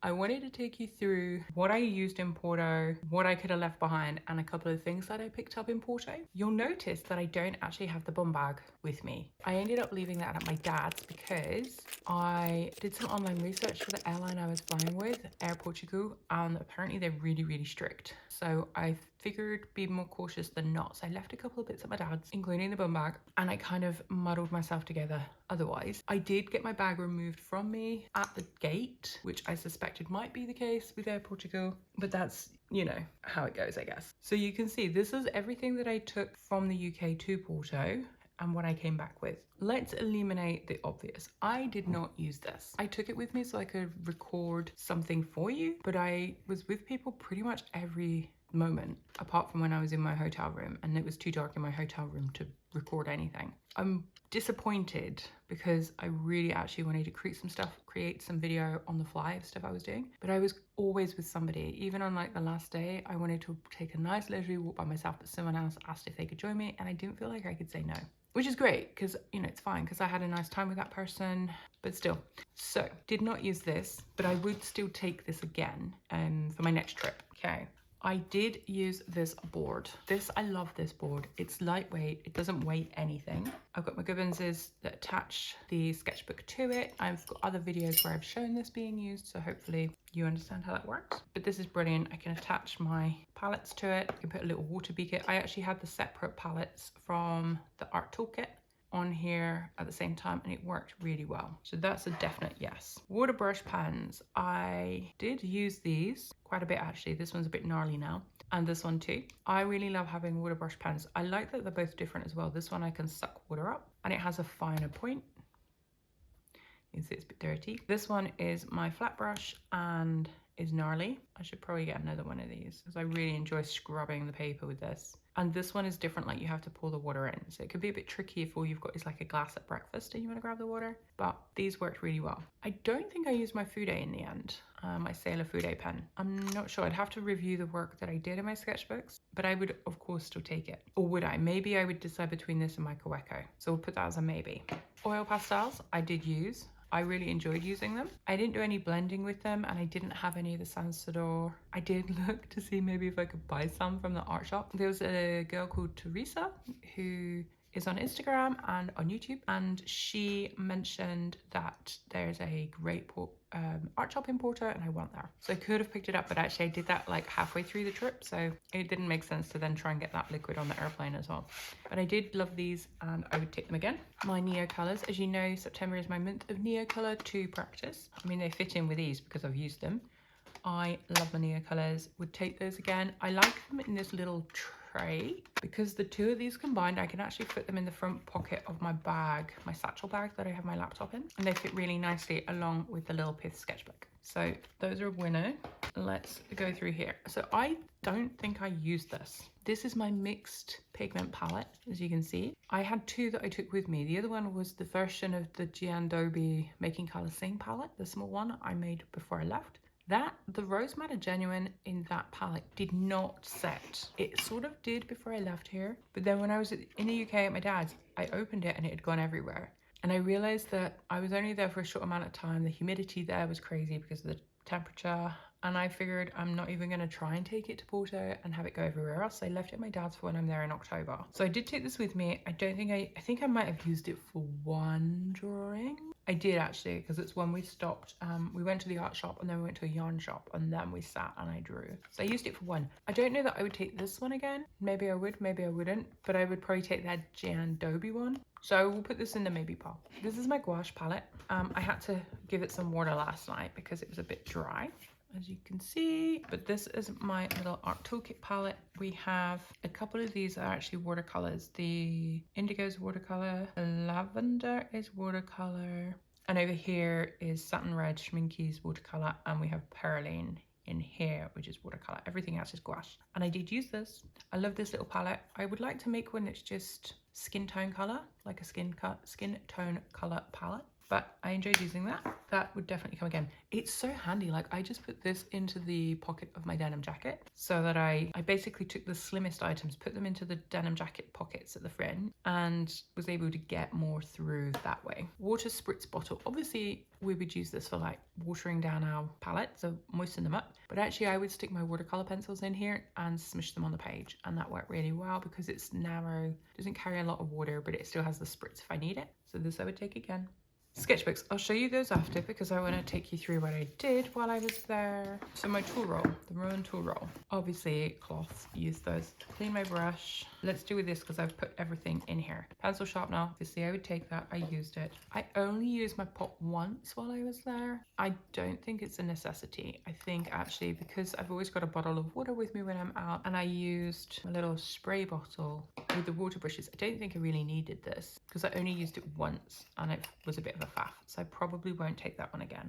I wanted to take you through what I used in Porto, what I could have left behind, and a couple of things that I picked up in Porto. You'll notice that I don't actually have the bum bag with me. I ended up leaving that at my dad's because I did some online research for the airline I was flying with, Air Portugal, and apparently they're really, really strict. So I figured be more cautious than not. So I left a couple of bits at my dad's, including the bum bag, and I kind of muddled myself together otherwise. I did get my bag removed from me at the gate, which I suspected might be the case with Air Portugal, but that's, you know, how it goes, I guess. So you can see this is everything that I took from the UK to Porto and what I came back with. Let's eliminate the obvious. I did not use this. I took it with me so I could record something for you, but I was with people pretty much every moment apart from when I was in my hotel room, and it was too dark in my hotel room to record anything. I'm disappointed because I really actually wanted to create some video on the fly of stuff I was doing, but I was always with somebody. Even on like the last day, I wanted to take a nice leisurely walk by myself, but someone else asked if they could join me and I didn't feel like I could say no, which is great because, you know, it's fine because I had a nice time with that person, but still. So did not use this, but I would still take this again for my next trip. Okay. I did use this board. I love this board. It's lightweight. It doesn't weigh anything. I've got my Gubbinses that attach the sketchbook to it. I've got other videos where I've shown this being used, so hopefully you understand how that works. But this is brilliant. I can attach my palettes to it. I can put a little water beaker. I actually had the separate palettes from the art toolkit on here at the same time, and it worked really well. So that's a definite yes. Water brush pens. I did use these quite a bit actually. This one's a bit gnarly now, and this one too. I really love having water brush pens. I like that they're both different as well. This one I can suck water up and it has a finer point. You can see it's a bit dirty. This one is my flat brush and is gnarly. I should probably get another one of these because I really enjoy scrubbing the paper with this. And this one is different, like you have to pour the water in. So it could be a bit tricky if all you've got is like a glass at breakfast and you want to grab the water, but these worked really well. I don't think I used my Fude in the end, my Sailor Fude pen. I'm not sure, I'd have to review the work that I did in my sketchbooks, but I would of course still take it. Or would I? Maybe I would decide between this and my Gouache. So we'll put that as a maybe. Oil pastels, I did use. I really enjoyed using them. I didn't do any blending with them and I didn't have any of the Sansador. I did look to see maybe if I could buy some from the art shop. There was a girl called Teresa who is on Instagram and on YouTube, and she mentioned that there's a great art shop in Porto and I went there. So I could have picked it up, but actually I did that like halfway through the trip, so it didn't make sense to then try and get that liquid on the airplane as well. But I did love these and I would take them again. My Neo colors, as you know, September is my month of Neo color to practice. I mean, they fit in with ease because I've used them. I love my Neo colors, would take those again. I like them in this little tray because the two of these combined, I can actually fit them in the front pocket of my bag, my satchel bag that I have my laptop in, and they fit really nicely along with the Lil Pith sketchbook. So those are a winner. Let's go through here. So I don't think I used this. This is my mixed pigment palette, as you can see. I had two that I took with me. The other one was the version of the Giandobi Making Color Sing palette, the small one I made before I left. The Rose Madder Genuine in that palette did not set. It sort of did before I left here, but then when I was in the UK at my dad's, I opened it and it had gone everywhere. And I realized that I was only there for a short amount of time. The humidity there was crazy because of the temperature. And I figured I'm not even going to try and take it to Porto and have it go everywhere else. So I left it at my dad's for when I'm there in October. So I did take this with me. I think I might have used it for one drawing. I did actually, because it's when we stopped. We went to the art shop and then we went to a yarn shop and then we sat and I drew. So I used it for one. I don't know that I would take this one again. Maybe I would, maybe I wouldn't, but I would probably take that Giandobi one. So we'll put this in the maybe pile. This is my gouache palette. I had to give it some water last night because it was a bit dry, as you can see. But this is my little art toolkit palette. We have a couple of these are actually watercolors. The indigo is watercolor, the lavender is watercolor, and over here is satin red schminky's watercolor, and we have perylene in here, which is watercolor. Everything else is gouache. And I did use this. I love this little palette. I would like to make one that's just skin tone color, like a skin tone color palette. but I enjoyed using that. That would definitely come again. It's so handy. Like, I just put this into the pocket of my denim jacket so that I basically took the slimmest items, put them into the denim jacket pockets at the front, and was able to get more through that way. Water spritz bottle. Obviously, we would use this for like watering down our palette, so moisten them up. But actually, I would stick my watercolor pencils in here and smush them on the page, and that worked really well because it's narrow, doesn't carry a lot of water, but it still has the spritz if I need it. So this I would take again. Sketchbooks, I'll show you those after because I want to take you through what I did while I was there. So my tool roll, the Rowan tool roll. Obviously cloth, use those to clean my brush. Let's do with this because I've put everything in here. Pencil sharpener, obviously I would take that, I used it. I only used my pot once while I was there. I don't think it's a necessity. I think actually because I've always got a bottle of water with me when I'm out, and I used a little spray bottle with the water brushes. I don't think I really needed this because I only used it once and it was a bit of a faff, so I probably won't take that one again.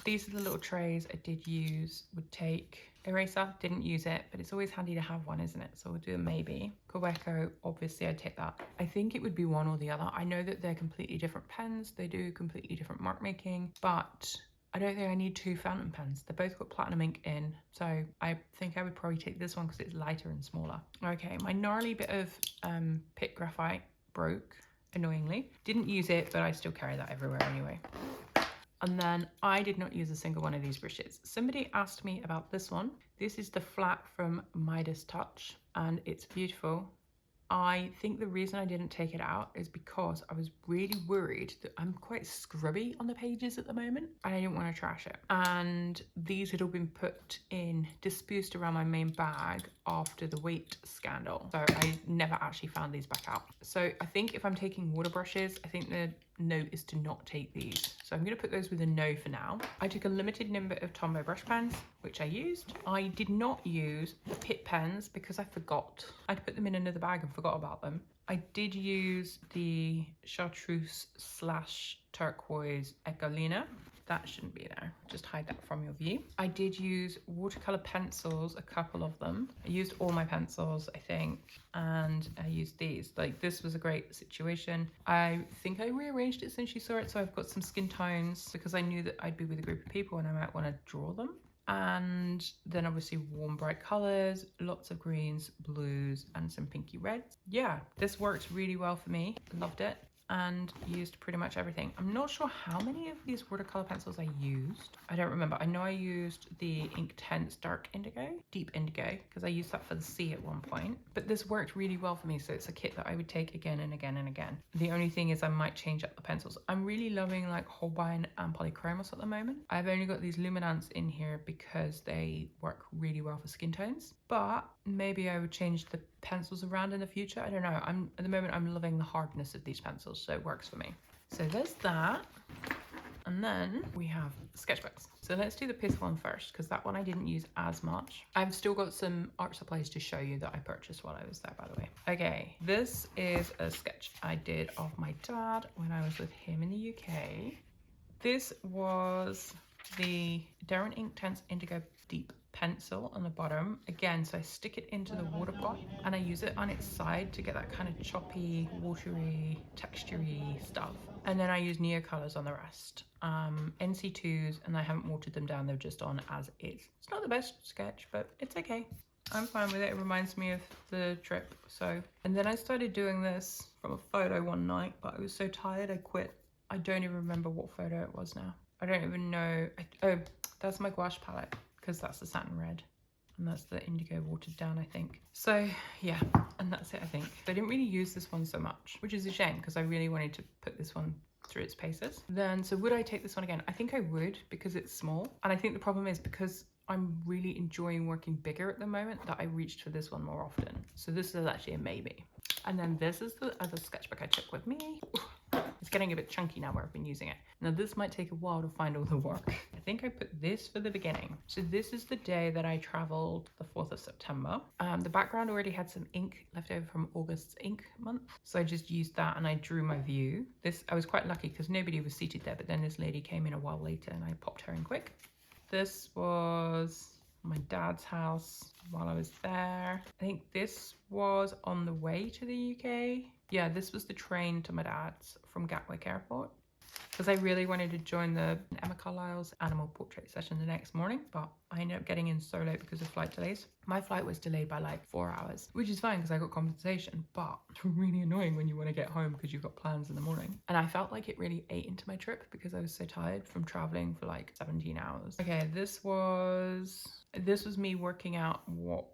These are the little trays I did use. Would take eraser, didn't use it, but it's always handy to have one, isn't it? So we'll do a maybe. Gouache, obviously I'd take that. I think it would be one or the other. I know that they're completely different pens, they do completely different mark making, but I don't think I need two fountain pens. They've both got platinum ink in, so I think I would probably take this one because it's lighter and smaller. Okay, my gnarly bit of pit graphite broke, annoyingly. Didn't use it, but I still carry that everywhere anyway. And then I did not use a single one of these brushes. Somebody asked me about this one. This is the flat from Midas Touch, and it's beautiful. I think the reason I didn't take it out is because I was really worried that I'm quite scrubby on the pages at the moment and I didn't want to trash it. And these had all been put in, dispersed around my main bag after the weight scandal. So I never actually found these back out. So I think if I'm taking water brushes, I think the note is to not take these. So I'm going to put those with a no for now. I took a limited number of Tombow brush pens, which I used. I did not use the Pitt pens because I forgot. I'd put them in another bag and forgot about them. I did use the Chartreuse / turquoise Ecolina. That shouldn't be there. Just hide that from your view. I did use watercolor pencils, a couple of them. I used all my pencils, I think, and I used these. Like, this was a great situation. I think I rearranged it since you saw it, so I've got some skin tones because I knew that I'd be with a group of people and I might want to draw them. And then obviously warm bright colors, lots of greens, blues, and some pinky reds. Yeah, this worked really well for me. Loved it. And used pretty much everything. I'm not sure how many of these watercolor pencils I used. I don't remember. I know I used the Inktense Dark Indigo, Deep Indigo, because I used that for the C at one point. But this worked really well for me, so it's a kit that I would take again and again and again. The only thing is I might change up the pencils. I'm really loving like Holbein and Polychromos at the moment. I've only got these Luminance in here because they work really well for skin tones. But maybe I would change the pencils around in the future. I don't know. At the moment I'm loving the hardness of these pencils, so it works for me. So there's that. And then we have sketchbooks. So let's do the Pith one first, because that one I didn't use as much. I've still got some art supplies to show you that I purchased while I was there, by the way. Okay, this is a sketch I did of my dad when I was with him in the UK. This was the Derwent Inktense Indigo Deep pencil on the bottom again, so I stick it into the water pot and I use it on its side to get that kind of choppy, watery, textury stuff, and then I use Neo colors on the rest. NC2s, and I haven't watered them down, they're just on as is. It's not the best sketch, but it's okay. I'm fine with it. It reminds me of the trip. So, and then I started doing this from a photo one night, but I was so tired I quit. I don't even remember what photo it was now. I don't even know. Oh, that's my gouache palette, because that's the satin red and that's the indigo watered down, I think. So yeah, and that's it, I think. I didn't really use this one so much, which is a shame because I really wanted to put this one through its paces. Then, so would I take this one again? I think I would, because it's small. And I think the problem is because I'm really enjoying working bigger at the moment that I reached for this one more often. So this is actually a maybe. And then this is the other sketchbook I took with me. It's getting a bit chunky now where I've been using it. Now this might take a while to find all the work. I think I put this for the beginning. So this is the day that I traveled, the 4th of September. The background already had some ink left over from August's ink month. So I just used that and I drew my view. I was quite lucky because nobody was seated there, but then this lady came in a while later and I popped her in quick. This was my dad's house while I was there. I think this was on the way to the UK. Yeah, this was the train to my dad's from Gatwick Airport. because I really wanted to join the Emma Carlisle's animal portrait session the next morning, but I ended up getting in so late because of flight delays. My flight was delayed by like 4 hours, which is fine because I got compensation, but it's really annoying when you want to get home because you've got plans in the morning. And I felt like it really ate into my trip because I was so tired from traveling for like 17 hours. Okay, this was me working out what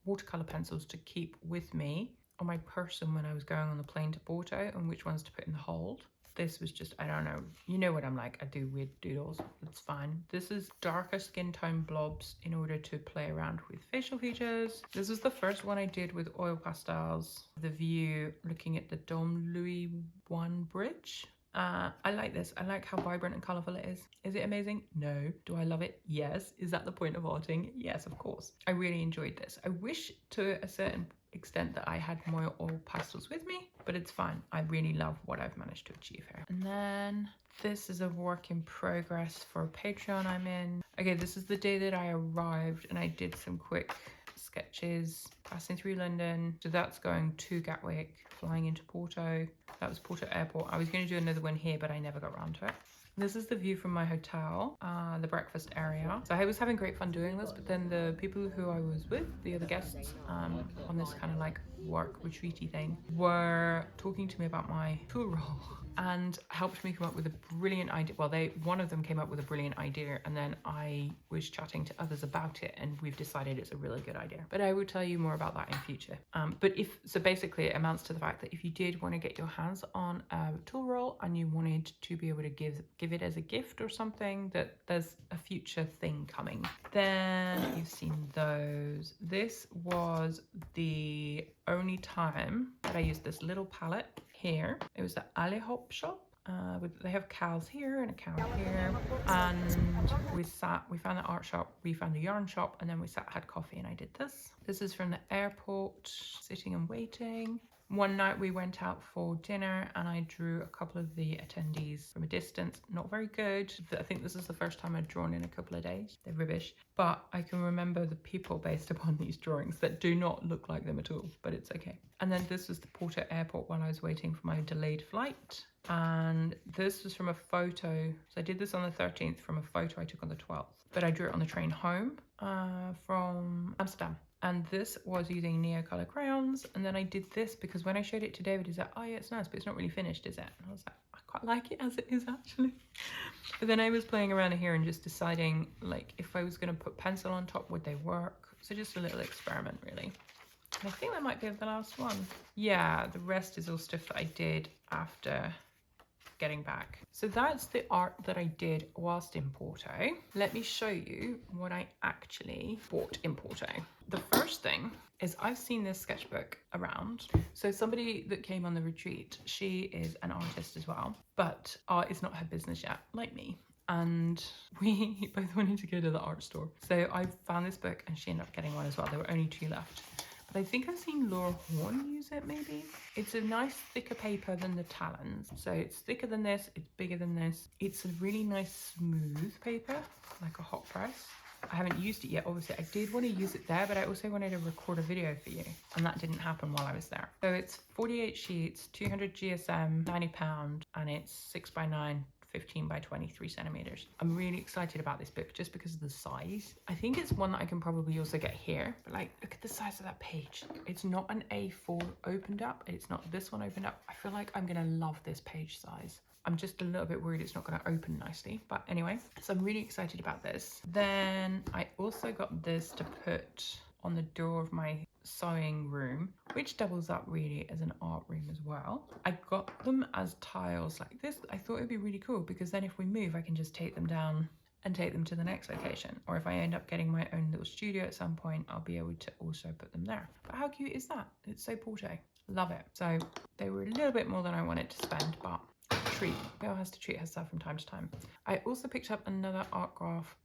watercolor pencils to keep with me on my person when I was going on the plane to Porto, and which ones to put in the hold. This was just, I don't know, you know what I'm like, I do weird doodles, it's fine. This is darker skin tone blobs in order to play around with facial features. This is the first one I did with oil pastels, the view looking at the Dom Louis I bridge. I like this. I like how vibrant and colourful it is. Is it amazing? No. Do I love it? Yes. Is that the point of arting? Yes, of course. I really enjoyed this. I wish to a certain extent that I had more oil pastels with me, but it's fine. I really love what I've managed to achieve here. And then this is a work in progress for Patreon I'm in. Okay, this is the day that I arrived and I did some quick sketches passing through London. So that's going to Gatwick, flying into Porto. That was Porto Airport. I was going to do another one here, but I never got around to it. This is the view from my hotel, the breakfast area. So I was having great fun doing this, but then the people who I was with, the other guests on this kind of like work retreaty thing, were talking to me about my tool roll and helped me come up with a brilliant idea. Well, one of them came up with a brilliant idea, and then I was chatting to others about it, and we've decided it's a really good idea. But I will tell you more about that in future. So basically it amounts to the fact that if you did want to get your hands on a tool roll and you wanted to be able to give it as a gift or something, that there's a future thing coming. Then you've seen those. This was the only time that I used this little palette here. It was the Ali Hop shop. They have cows here and a cow here, and we found the art shop, we found the yarn shop, and then we had coffee and I did this. This is from the airport, sitting and waiting. One night we went out for dinner and I drew a couple of the attendees from a distance. Not very good. I think this is the first time I'd drawn in a couple of days. They're rubbish. But I can remember the people based upon these drawings that do not look like them at all, but it's okay. And then this was the Porto Airport while I was waiting for my delayed flight. And this was from a photo. So I did this on the 13th from a photo I took on the 12th. But I drew it on the train home from Amsterdam. And this was using Neocolor crayons. And then I did this because when I showed it to David, he's like, oh yeah, it's nice, but it's not really finished, is it? And I was like, I quite like it as it is actually. But then I was playing around here and just deciding like if I was going to put pencil on top, would they work? So just a little experiment really. And I think that might be the last one. Yeah, the rest is all stuff that I did after getting back. So that's the art that I did whilst in Porto. Let me show you what I actually bought in Porto. The first thing is I've seen this sketchbook around. So somebody that came on the retreat, she is an artist as well, but art is not her business yet, like me. And we both wanted to go to the art store. So I found this book and she ended up getting one as well. There were only 2 left. But I think I've seen Laura Horn use it maybe. It's a nice thicker paper than the Talons. So it's thicker than this, it's bigger than this. It's a really nice smooth paper, like a hot press. I haven't used it yet, obviously. I did want to use it there, but I also wanted to record a video for you. And that didn't happen while I was there. So it's 48 sheets, 200 GSM, £90, and it's 6x9. 15 by 23 centimeters. I'm really excited about this book just because of the size. I think it's one that I can probably also get here, but like, look at the size of that page. It's not an A4 opened up. It's not this one opened up. I feel like I'm gonna love this page size. I'm just a little bit worried it's not gonna open nicely, but anyway, so I'm really excited about this. Then I also got this to put on the door of my sewing room, which doubles up really as an art room as well. I got them as tiles like this. I thought it'd be really cool because then if we move, I can just take them down and take them to the next location. Or if I end up getting my own little studio at some point, I'll be able to also put them there. But how cute is that? It's so Porto. Love it. So they were a little bit more than I wanted to spend, but treat. Girl has to treat herself from time to time. I also picked up another art graph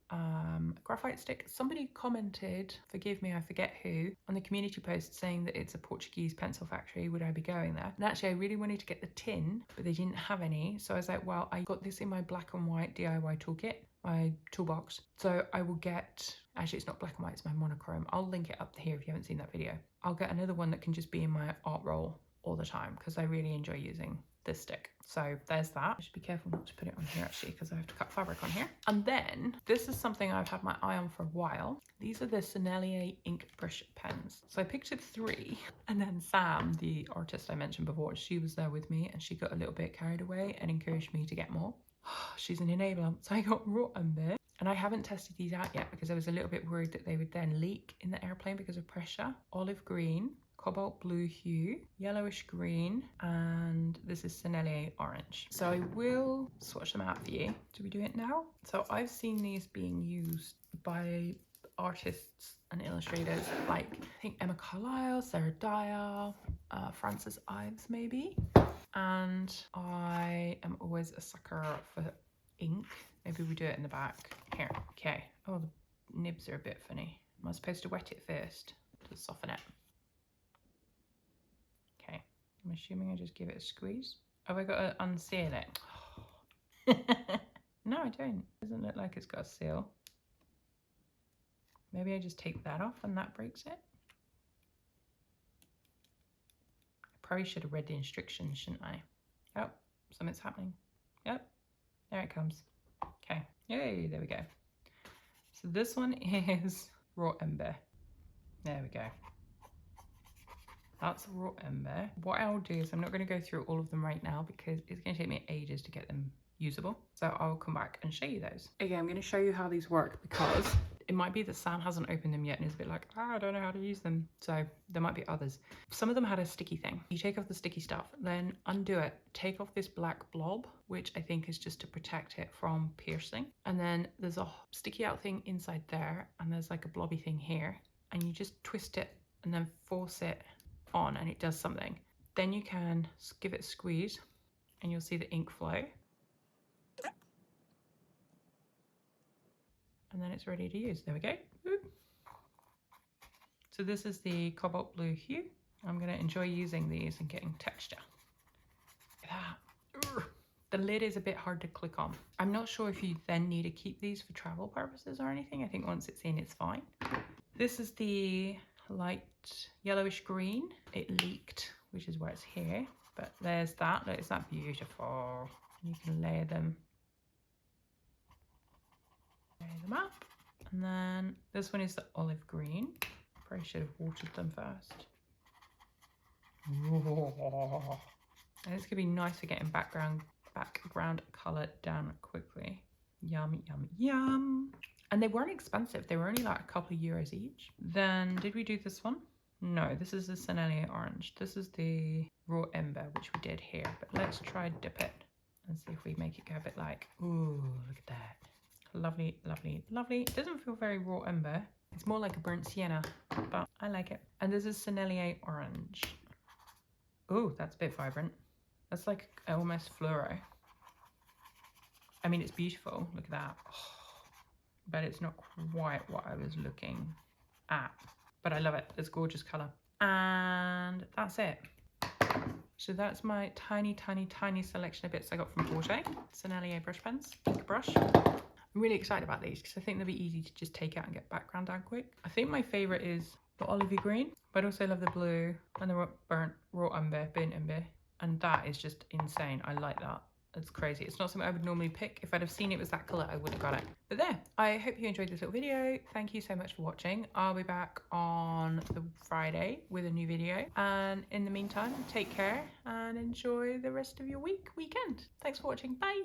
graphite stick. Somebody commented, forgive me, I forget who, on the community post saying that it's a Portuguese pencil factory. Would I be going there? And actually I really wanted to get the tin, but they didn't have any. So I was like, well, I got this in my black and white DIY toolkit, my toolbox. So I will get, actually it's not black and white, it's my monochrome. I'll link it up here if you haven't seen that video. I'll get another one that can just be in my art roll all the time because I really enjoy using this stick. So there's that. I should be careful not to put it on here actually, because I have to cut fabric on here. And then this is something I've had my eye on for a while. These are the Sennelier ink brush pens. So I picked up 3, and then Sam, the artist I mentioned before, she was there with me and she got a little bit carried away and encouraged me to get more. She's an enabler. So I got raw umber, and I haven't tested these out yet because I was a little bit worried that they would then leak in the airplane because of pressure. Olive green, cobalt blue hue, yellowish green, and this is Sennelier orange. So I will swatch them out for you. Do we do it now? So I've seen these being used by artists and illustrators like, I think, Emma Carlisle, Sarah Dyer, Frances Ives maybe. And I am always a sucker for ink. Maybe we do it in the back. Here, okay. Oh, the nibs are a bit funny. Am I supposed to wet it first to soften it? Okay, I'm assuming I just give it a squeeze. Have I got to unseal it? No, I don't. Doesn't look like it's got a seal. Maybe I just take that off and that breaks it. I probably should have read the instructions, shouldn't I? Oh, something's happening. Yep, there it comes. Okay, yay, there we go. So this one is raw umber. There we go. That's raw umber. What I'll do is I'm not going to go through all of them right now because it's going to take me ages to get them usable. So I'll come back and show you those. Okay, I'm going to show you how these work because it might be that Sam hasn't opened them yet and is a bit like, I don't know how to use them. So there might be others. Some of them had a sticky thing. You take off the sticky stuff, then undo it. Take off this black blob, which I think is just to protect it from piercing. And then there's a sticky out thing inside there, and there's like a blobby thing here. And you just twist it and then force it on and it does something. Then you can give it a squeeze and you'll see the ink flow. And then it's ready to use. There we go. Whoop. So this is the cobalt blue hue. I'm going to enjoy using these and getting texture. Look at that. The lid is a bit hard to click on. I'm not sure if you then need to keep these for travel purposes or anything. I think once it's in, it's fine. This is the light yellowish green. It leaked, which is why it's here. But there's that. Look, is that beautiful? You can layer them up. And then this one is the olive green. Probably should have watered them first. Oh. And this could be nice for getting background colour down quickly. Yum, yum, yum. And they weren't expensive. They were only like a couple of euros each. Then did we do this one? No, this is the Sennelier orange. This is the raw ember, which we did here. But let's try dip it and see if we make it go a bit like, ooh, look at that. Lovely, lovely, lovely. It doesn't feel very raw umber. It's more like a burnt sienna, but I like it. And this is Sennelier orange. Ooh, that's a bit vibrant. That's like almost fluoro. I mean, it's beautiful. Look at that. Oh, but it's not quite what I was looking at. But I love it. It's a gorgeous colour. And that's it. So that's my tiny, tiny, tiny selection of bits I got from Porto. Sennelier brush pens, ink brush. I'm really excited about these because I think they'll be easy to just take out and get background down quick. I think my favourite is the olivey green, but I also love the blue and the burnt umber. And that is just insane. I like that. It's crazy. It's not something I would normally pick. If I'd have seen it was that colour, I would have got it. But there, I hope you enjoyed this little video. Thank you so much for watching. I'll be back on the Friday with a new video. And in the meantime, take care and enjoy the rest of your weekend. Thanks for watching. Bye.